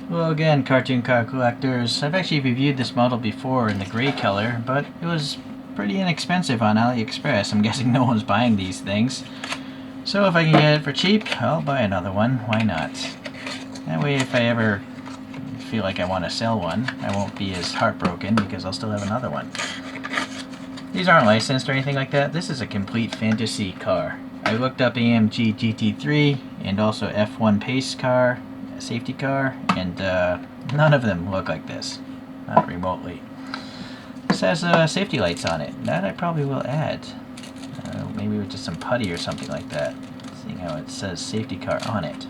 Well, again, cartoon car collectors, I've actually reviewed this model before in the gray color, but it was pretty inexpensive on AliExpress. I'm guessing no one's buying these things. So if I can get it for cheap, I'll buy another one. Why not? That way, if I ever feel like I want to sell one, I won't be as heartbroken because I'll still have another one. These aren't licensed or anything like that. This is a complete fantasy car. I looked up AMG GT3 and also F1 pace car, safety car, and none of them look like this. Not remotely. This has safety lights on it. That I probably will add. Maybe with just some putty or something like that. Seeing how it says safety car on it.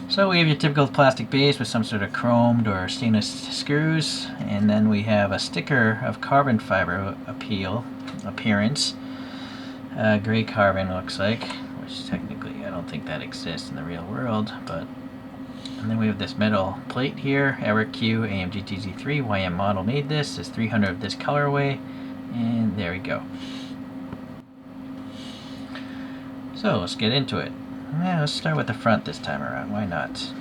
So we have your typical plastic base with some sort of chromed or stainless screws, and then we have a sticker of carbon fiber appearance. Gray carbon looks like, which technically I don't think that exists in the real world, but. And then we have this metal plate here, EraQ AMG GT3, Ym Model made this. There's 300 of this colorway, and there we go. So let's get into it. Yeah, let's start with the front this time around, why not?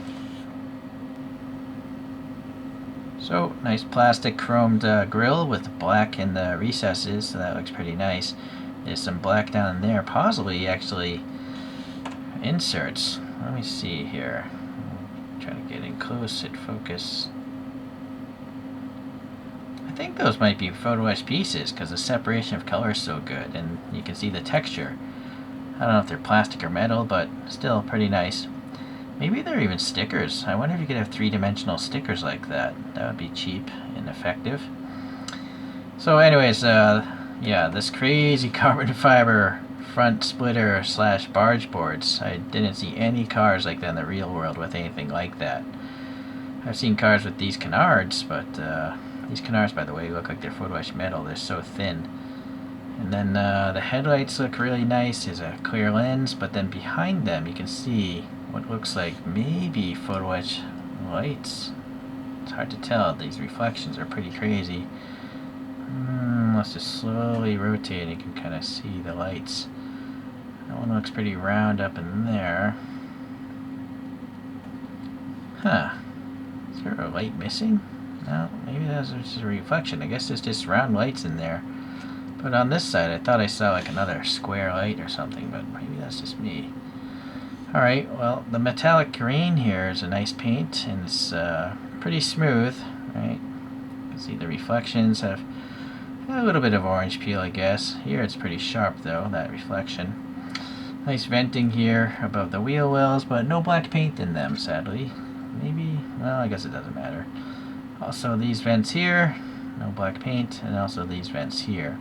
So, nice plastic chromed grille with black in the recesses, so that looks pretty nice. There's some black down there, possibly actually inserts. Let me see here. Try to get in close and focus. I think those might be photo etched pieces because the separation of color is so good, and you can see the texture. I don't know if they're plastic or metal, but still pretty nice. Maybe they're even stickers. I wonder if you could have three-dimensional stickers like that. That would be cheap and effective. So anyways, yeah, this crazy carbon fiber front splitter / barge boards. I didn't see any cars like that in the real world with anything like that. I've seen cars with these canards, but these canards, by the way, look like they're photo etched metal. They're so thin. And then the headlights look really nice. There's a clear lens, but then behind them you can see what looks like maybe photo etched lights. It's hard to tell. These reflections are pretty crazy. Let's just slowly rotate. You can kind of see the lights. That one looks pretty round up in there. Huh. Is there a light missing? No, maybe that's just a reflection. I guess there's just round lights in there. But on this side, I thought I saw like another square light or something, but maybe that's just me. Alright, well, the metallic green here is a nice paint, and it's pretty smooth, right? You can see the reflections have a little bit of orange peel, I guess. Here it's pretty sharp, though, that reflection. Nice venting here above the wheel wells, but no black paint in them, sadly. Maybe, well, I guess it doesn't matter. Also, these vents here, no black paint, and also these vents here.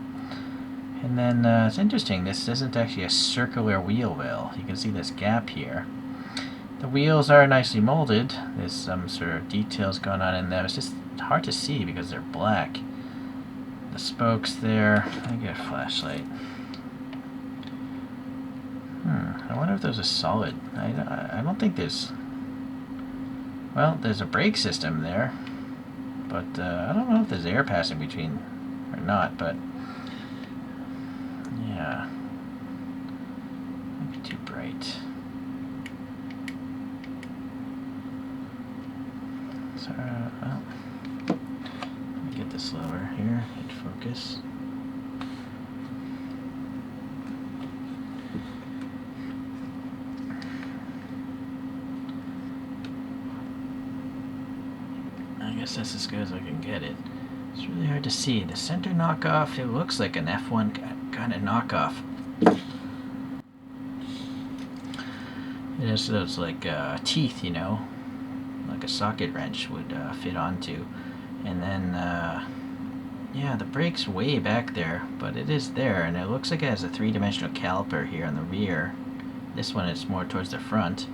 And then it's interesting, this isn't actually a circular wheel well. You can see this gap here. The wheels are nicely molded. There's some sort of details going on in there. It's just hard to see because they're black. The spokes there. Let me get a flashlight. I wonder if there's a solid. I don't think there's. Well, there's a brake system there, but I don't know if there's air passing between or not. But yeah, might be too bright. So, well, let me get this lower here. Hit focus. I guess that's as good as I can get it. It's really hard to see. The center knockoff, it looks like an F1 kind of knockoff. It has those like teeth, you know, like a socket wrench would fit onto. And then, yeah, the brake's way back there, but it is there, and it looks like it has a three-dimensional caliper here on the rear. This one is more towards the front.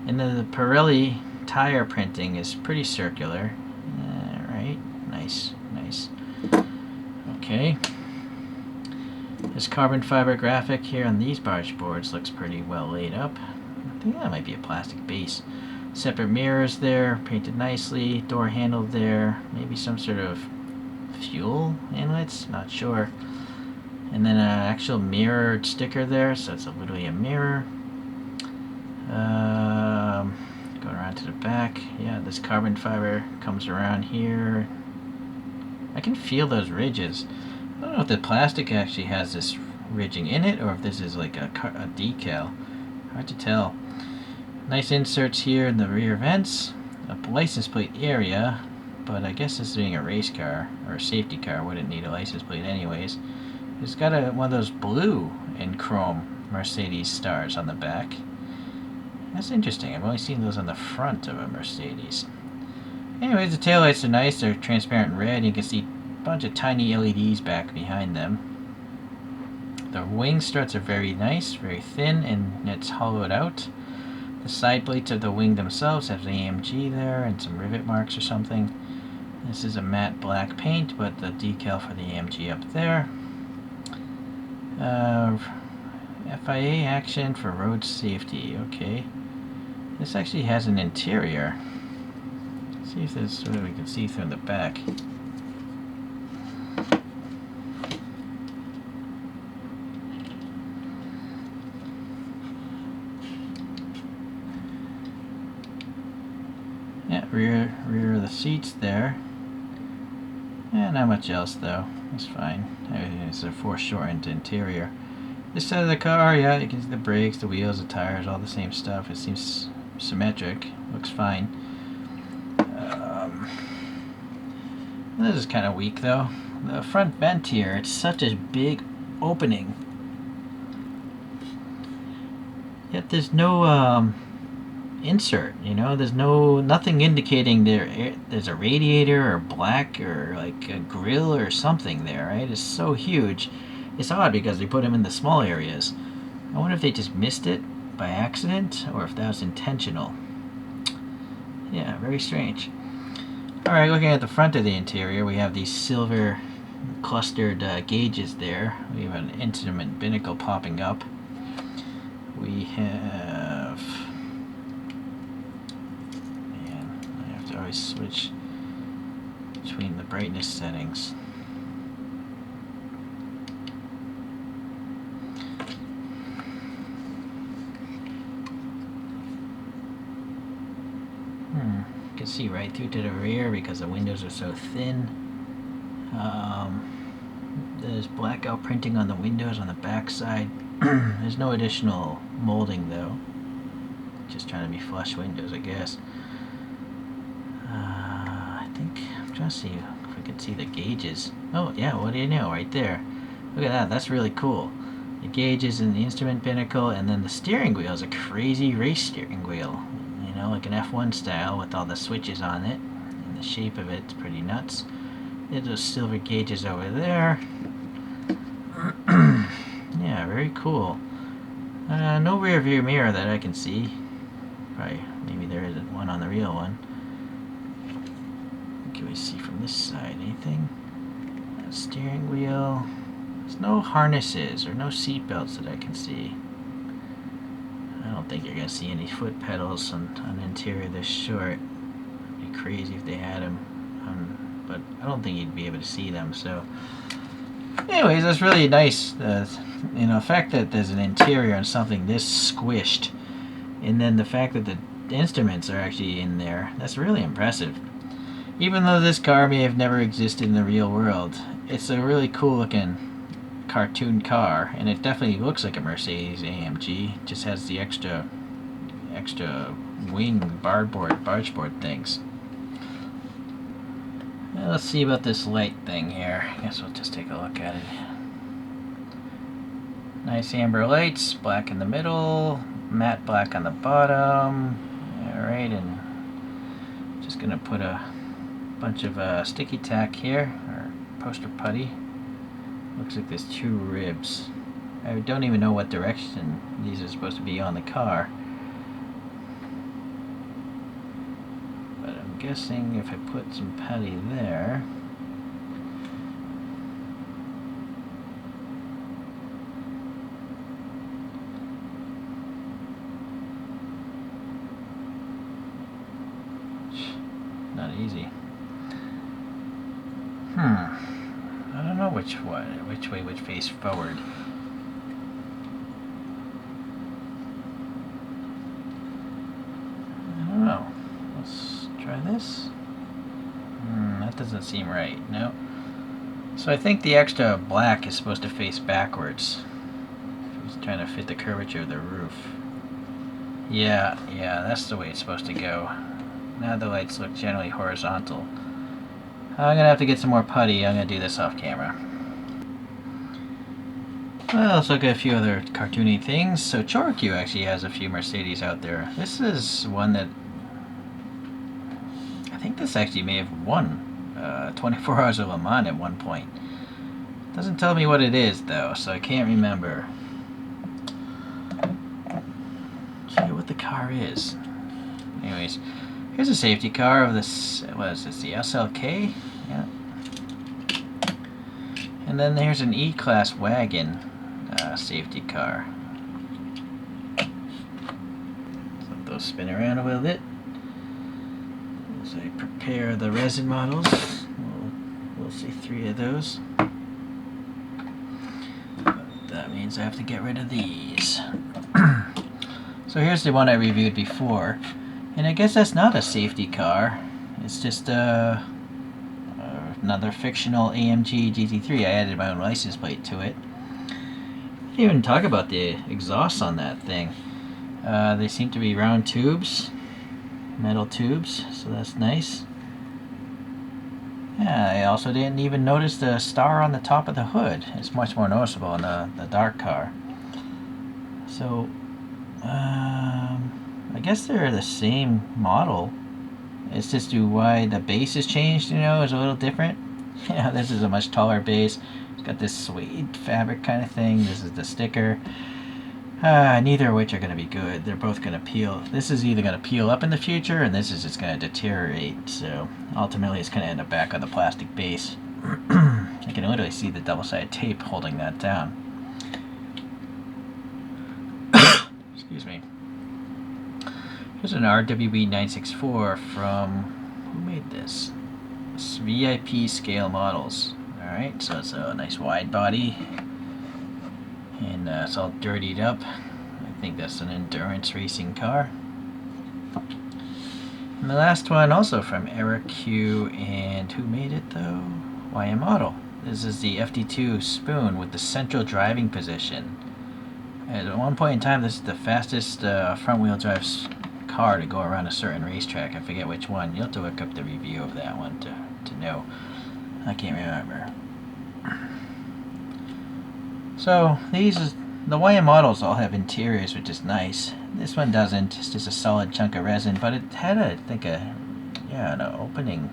And then the Pirelli tire printing is pretty circular. Right, nice, nice. Okay. This carbon fiber graphic here on these barge boards looks pretty well laid up. I think that might be a plastic base. Separate mirrors there, painted nicely. Door handle there. Maybe some sort of fuel inlets, not sure. And then an actual mirrored sticker there, so it's literally a mirror. Going around to the back. this carbon fiber comes around here. I can feel those ridges. I don't know if the plastic actually has this ridging in it or if this is like a decal. Hard to tell. Nice inserts here in the rear vents. A license plate area, but I guess this being a race car or a safety car wouldn't need a license plate anyways. It's got one of those blue and chrome Mercedes stars on the back. That's interesting. I've only seen those on the front of a Mercedes. Anyways, the taillights are nice. They're transparent red. You can see a bunch of tiny LEDs back behind them. The wing struts are very nice, very thin, and it's hollowed out. The side plates of the wing themselves have the AMG there and some rivet marks or something. This is a matte black paint, but the decal for the AMG up there. FIA action for road safety. Okay. This actually has an interior. Let's see if there's what we can see through the back. Yeah, rear of the seats there. Yeah, not much else though. It's fine. It's a foreshortened interior. This side of the car, yeah, you can see the brakes, the wheels, the tires, all the same stuff. It seems symmetric. Looks fine. This is kind of weak though. The front vent here, it's such a big opening. Yet there's no insert, you know, there's nothing indicating there's a radiator or black or like a grill or something there, right? It's so huge. It's odd because they put them in the small areas. I wonder if they just missed it by accident or if that was intentional. Yeah, very strange. Alright, looking at the front of the interior, we have these silver clustered gauges there. We have an instrument binnacle popping up. We have... Man, I have to always switch between the brightness settings. You can see right through to the rear because the windows are so thin. There's blackout printing on the windows on the back side. There's no additional molding though. Just trying to be flush windows, I guess. I think I'm trying to see if I can see the gauges. Oh yeah, what do you know, right there. Look at that, that's really cool. The gauges and the instrument binnacle, and then the steering wheel is a crazy race steering wheel. You know, like an F1 style with all the switches on it. And the shape of it's pretty nuts. There's those silver gauges over there. Yeah, very cool. No rear view mirror that I can see. Probably, maybe there isn't one on the real one. What can we see from this side? Anything? Steering wheel. There's no harnesses or no seat belts that I can see. I don't think you're going to see any foot pedals on an interior this short. It'd be crazy if they had them. But I don't think you'd be able to see them. So, anyways, that's really nice. You know, the fact that there's an interior on something this squished, and then the fact that the instruments are actually in there, that's really impressive. Even though this car may have never existed in the real world, it's a really cool looking cartoon car, and it definitely looks like a Mercedes AMG. It just has the extra wing bargeboard things. Now let's see about this light thing here. I guess we'll just take a look at it. Nice amber lights, black in the middle, matte black on the bottom. Alright, and just gonna put a bunch of sticky tack here, or poster putty. Looks like there's 2 ribs. I don't even know what direction these are supposed to be on the car. But I'm guessing if I put some putty there... Not easy. I don't know which way would face forward. I don't know. Let's try try this. That doesn't seem right. No. So I think the extra black is supposed to face backwards. It's trying to fit the curvature of the roof. Yeah, that's the way it's supposed to go. Now the lights look generally horizontal. I'm gonna have to get some more putty. I'm gonna do this off camera. Well, let's look at a few other cartoony things. So EraQ actually has a few Mercedes out there. This is one that I think this actually may have won 24 Hours of Le Mans at one point. Doesn't tell me what it is though, so I can't remember. Let's see what the car is. Anyways, here's a safety car of this. What is this? The SLK? Yeah. And then there's an E-Class wagon safety car. Let those spin around a little bit as I prepare the resin models. We'll see 3 of those. But that means I have to get rid of these. So here's the one I reviewed before, and I guess that's not a safety car. It's just another fictional AMG GT3. I added my own license plate to it. I didn't even talk about the exhausts on that thing. They seem to be round tubes, metal tubes, so that's nice. Yeah, I also didn't even notice the star on the top of the hood. It's much more noticeable in the dark car. So, I guess they're the same model. It's just why the base has changed, you know, is a little different. Yeah, this is a much taller base. It's got this suede fabric kind of thing. This is the sticker. Neither of which are going to be good. They're both going to peel. This is either going to peel up in the future, and this is just going to deteriorate. So ultimately, it's going to end up back on the plastic base. I can literally see the double-sided tape holding that down. Excuse me. Here's an RWB 964 from, who made this? It's VIP Scale Models. Alright, so it's a nice wide body. And it's all dirtied up. I think that's an endurance racing car. And the last one also from EraQ, and who made it though? Ym Model. This is the FD2 Spoon with the central driving position. And at one point in time, this is the fastest front-wheel drive car to go around a certain racetrack. I forget which one. You'll have to look up the review of that one to know. I can't remember. So the Ym models all have interiors, which is nice. This one doesn't. It's just a solid chunk of resin, but it had I think an opening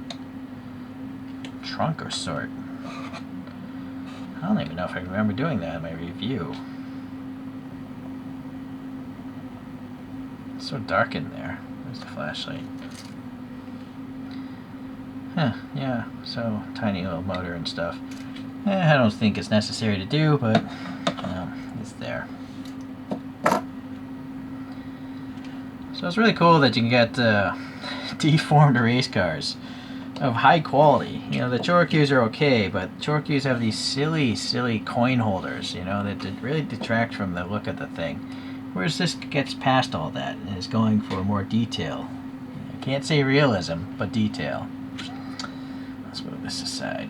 trunk or sort. I don't even know if I remember doing that in my review. It's so dark in there. There's the flashlight. Huh, yeah, so tiny little motor and stuff. I don't think it's necessary to do, but it's there. So it's really cool that you can get deformed race cars of high quality. You know, the EraQs are okay, but EraQs have these silly coin holders, you know, that really detract from the look of the thing. Whereas this gets past all that and is going for more detail. I can't say realism, but detail. Let's move this aside.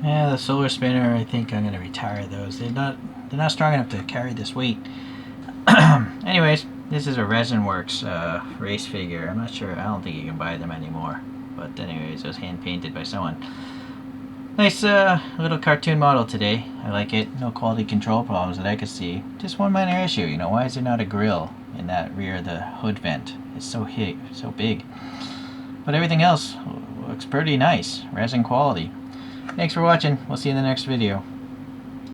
Yeah, the solar spinner, I think I'm going to retire those. They're not strong enough to carry this weight. Anyways, this is a Resin Works race figure. I'm not sure, I don't think you can buy them anymore. But anyways, it was hand painted by someone. Nice little cartoon model today. I like it. No quality control problems that I could see. Just one minor issue, you know, why is there not a grill in that rear of the hood vent? It's so big. But everything else looks pretty nice. Resin quality. Thanks for watching. We'll see you in the next video.